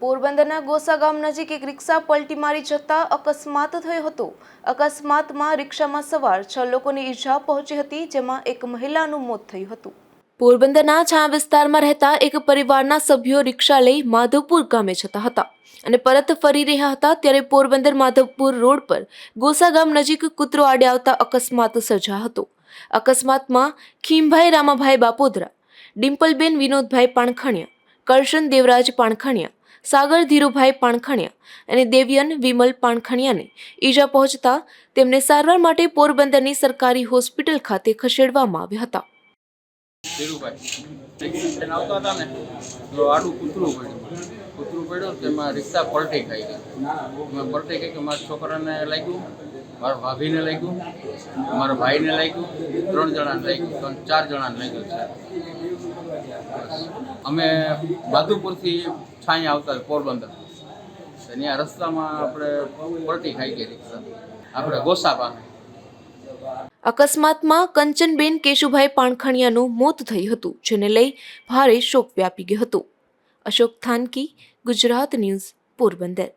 પોરબંદરના ગોસા ગામ નજીક એક રિક્ષા પલટી મારી જતા અકસ્માત થયો હતો। અકસ્માતમાં રિક્ષામાં સવાર 6 લોકોને ઈજા પહોંચી હતી, જેમાં એક મહિલાનું મોત થયું હતું। પોરબંદરના છા વિસ્તારમાં રહેતા એક પરિવારના સભ્યો રિક્ષા લઈ માધવપુર ગામે જતા હતા અને પરત ફરી રહ્યા હતા ત્યારે પોરબંદર માધવપુર રોડ પર ગોસા ગામ નજીક કૂતરો આડે આવતા અકસ્માત સર્જાયો હતો। અકસ્માતમાં ખીમભાઈ રામાભાઈ બાપોદરા, ડિમ્પલબેન વિનોદભાઈ પાણખણિયા, કરશન દેવરાજ પાણખણિયા, સાગર ધીરુભાઈ પાણખણિયા અને દેવ્યન વિમલ પાણખણિયાને ઈજા પહોંચતા તેમને સારવાર માટે પોરબંદરની સરકારી હોસ્પિટલ ખાતે ખસેડવામાં આવ્યા હતા। કૂતરું પડ્યું તેમાં રિક્ષા પલટી ખાઈ ગઈ। પલટી ખાઈ કે મારા છોકરાને લાગ્યું, મારા ભાભીને લાગ્યું, મારા ભાઈને લાગ્યું, 3 જણાને લાગ્યું, 4 જણાને લાગ્યું છે। અમે માધુપુરથી છાંય આવતા પોરબંદર, ત્યાં રસ્તામાં આપણે પલટી ખાઈ ગઈ રિક્ષા, આપણે ગોસા પાસે। અકસ્માતમાં કંચનબેન કેશુભાઈ પાણખણિયાનું મોત થયું હતું, જેને લઈ ભારે શોક વ્યાપી ગયો હતો। અશોક થાનકી, ગુજરાત ન્યૂઝ, પોરબંદર।